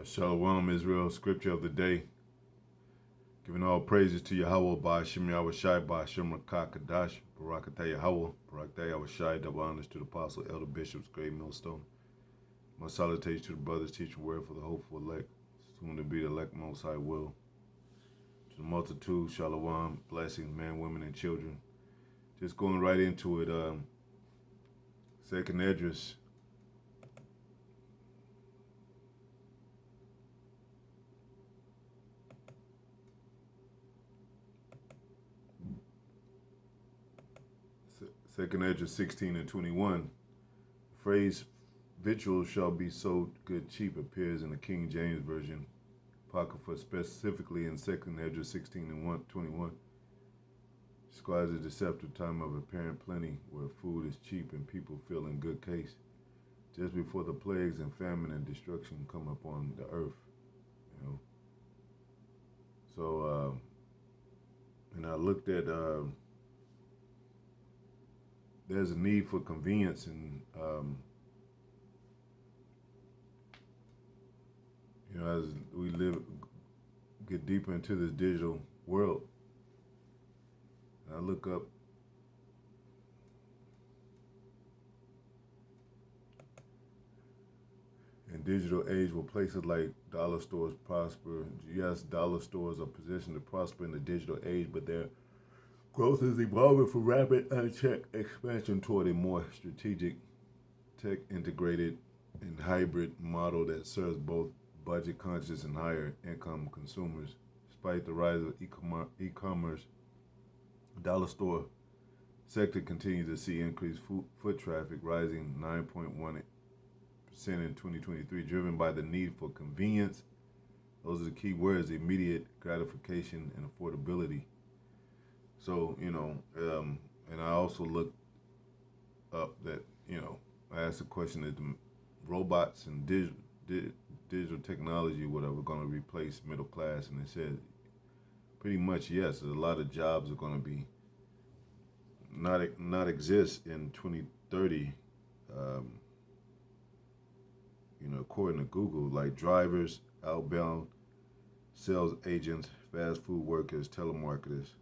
Shalom, Israel, scripture of the day. Giving all praises to Yahweh by Shem Yahweh Shai by Shem Rakah Kadash, Barakatah Yahweh, Barakatah Yahweh Shai, double honors to the apostle, elder bishops, great millstone. My salutations to the brothers, teaching word for the hopeful elect, soon to be the elect most high will. To the multitude, Shalom, blessings, men, women, and children. Just going right into it, Second Esdras. Second Esdras 16 and 21. The phrase "victuals shall be sold good cheap" appears in the King James Version, Apocrypha, specifically in Second Esdras 16 and 21. Describes a deceptive time of apparent plenty where food is cheap and people feel in good case, just before the plagues and famine and destruction come upon the earth. So, and I looked at there's a need for convenience, and as we get deeper into this digital world, I look up in digital age where places like dollar stores prosper. Yes, dollar stores are positioned to prosper in the digital age, but their growth is evolving from rapid, unchecked expansion toward a more strategic, tech-integrated, and hybrid model that serves both budget-conscious and higher-income consumers. Despite the rise of e-commerce, the dollar store sector continues to see increased foot traffic, rising 9.1% in 2023, driven by the need for convenience. Those are the key words: immediate gratification and affordability. So, and I also looked up that, I asked the question, is the robots and digital technology, whatever, going to replace middle class? And they said pretty much yes. A lot of jobs are going to be not exist in 2030. According to Google, like drivers, outbound sales agents, fast food workers, telemarketers,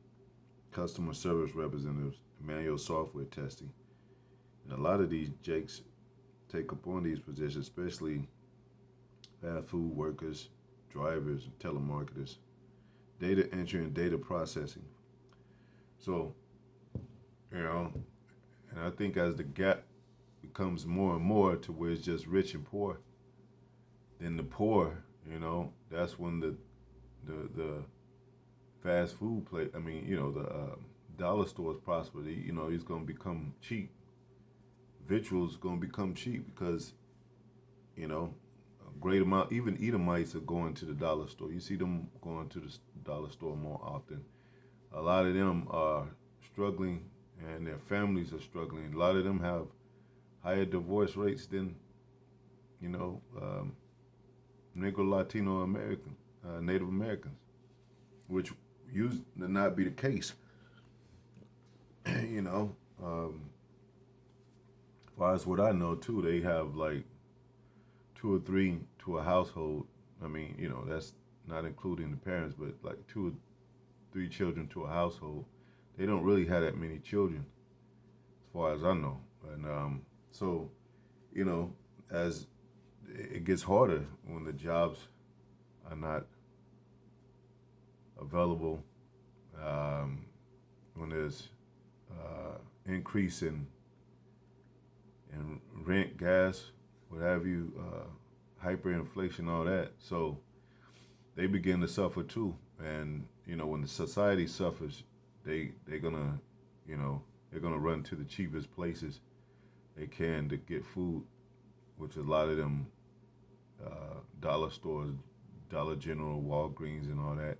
customer service representatives, manual software testing. And a lot of these jakes take up on these positions, especially fast food workers, drivers, and telemarketers, data entry and data processing. So, and I think as the gap becomes more and more to where it's just rich and poor, then the poor, that's when the fast food place, the dollar stores prosper. He's going to become cheap. Victuals going to become cheap because, a great amount, even Edomites are going to the dollar store. You see them going to the dollar store more often. A lot of them are struggling and their families are struggling. A lot of them have higher divorce rates than, Negro, Latino American, Native Americans, which used to not be the case. As far as what I know too, they have like 2 or 3 to a household. That's not including the parents, but like 2 or 3 children to a household. They don't really have that many children, as far as I know. And so, as it gets harder when the jobs are not available, when there's increase in rent, gas, what have you, hyperinflation, all that. So they begin to suffer too. And when the society suffers, they're gonna run to the cheapest places they can to get food, which a lot of them dollar stores, Dollar General, Walgreens, and all that.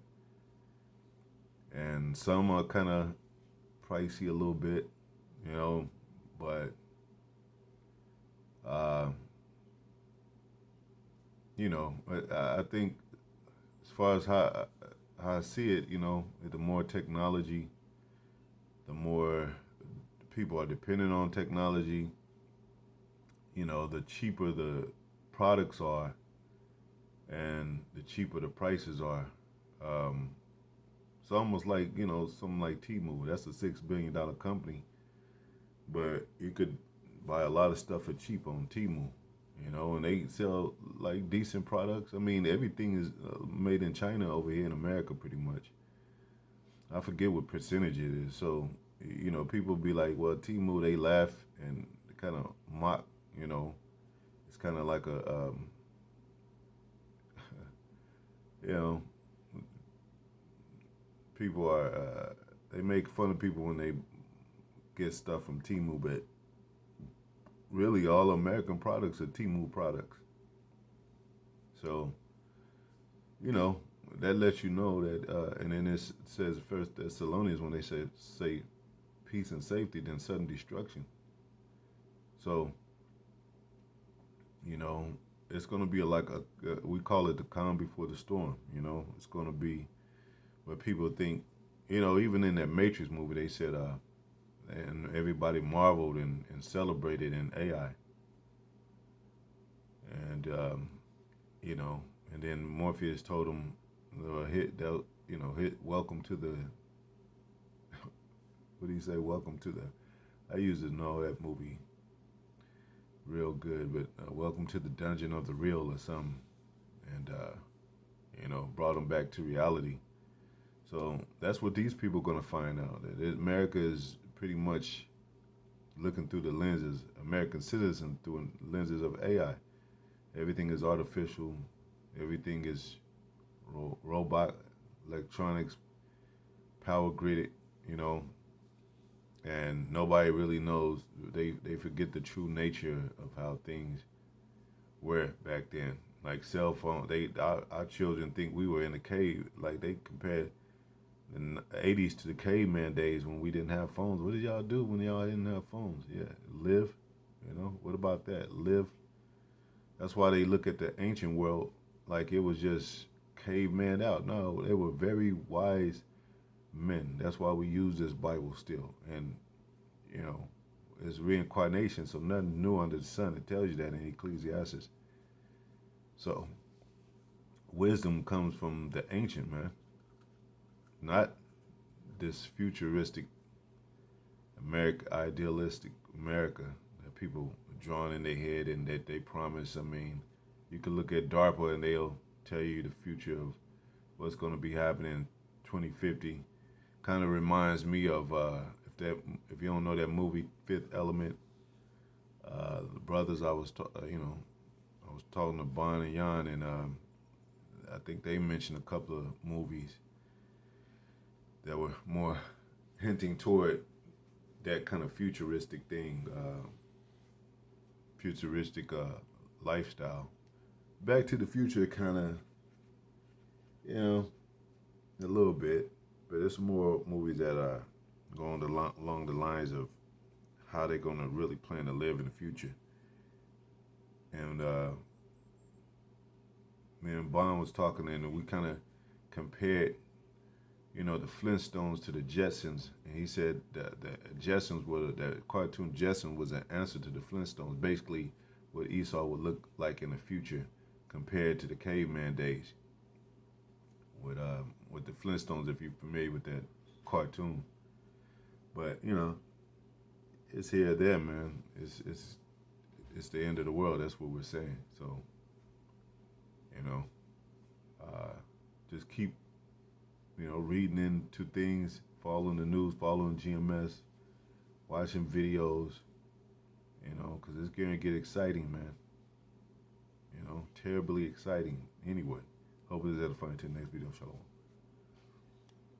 And some are kind of pricey a little bit, but I think as far as how I see it, the more technology, the more people are dependent on technology, the cheaper the products are, and and the cheaper the prices are. Um, it's almost like something like Temu. That's a $6 billion company, but you could buy a lot of stuff for cheap on Temu. And they sell like decent products. I mean, everything is made in China over here in America, pretty much. I forget what percentage it is. So, people be like, well, Temu, they laugh and kind of mock, you know. It's kind of like you know, people they make fun of people when they get stuff from Temu, but really all American products are Temu products. So, you know, that lets you know that, and then it says First Thessalonians when they say peace and safety, then sudden destruction. So, you know, it's going to be like we call it the calm before the storm. It's going to be where people think, even in that Matrix movie, they said, and everybody marveled and celebrated in AI, and and then Morpheus told him, hit welcome to the. What do you say? Welcome to the. I used to know that movie real good, but welcome to the dungeon of the real or something, and brought them back to reality. So that's what these people are gonna find out. That America is pretty much looking through the lenses, American citizens through lenses of AI. Everything is artificial. Everything is robot, electronics, power grid. You know, and nobody really knows. They forget the true nature of how things were back then. Like cell phone, our children think we were in a cave. Like they compared the '80s to the caveman days when we didn't have phones. What did y'all do when y'all didn't have phones? Yeah, live. What about that? Live. That's why they look at the ancient world like it was just caveman out. No, they were very wise men. That's why we use this Bible still. And, it's reincarnation, so nothing new under the sun. It tells you that in Ecclesiastes. So, wisdom comes from the ancient, man. Not this futuristic America, idealistic America that people are drawing in their head and that they promise. I mean, you can look at DARPA and they'll tell you the future of what's going to be happening in 2050. Kind of reminds me of if you don't know that movie Fifth Element, the brothers I was talking to Bon and Jan, and I think they mentioned a couple of movies that were more hinting toward that kind of futuristic thing, futuristic lifestyle. Back to the Future, kind of, a little bit, but it's more movies that are going along the lines of how they're going to really plan to live in the future. And me and Bond was talking, and we kind of compared, the Flintstones to the Jetsons, and he said that the cartoon Jetson was an answer to the Flintstones, basically what Esau would look like in the future compared to the caveman days. With the Flintstones, if you're familiar with that cartoon, but it's here or there, man. It's the end of the world. That's what we're saying. So, just keep reading into things, following the news, following GMS, watching videos, because it's going to get exciting, man. Terribly exciting. Anyway, hope this is edifying. Till the next video. Shalom.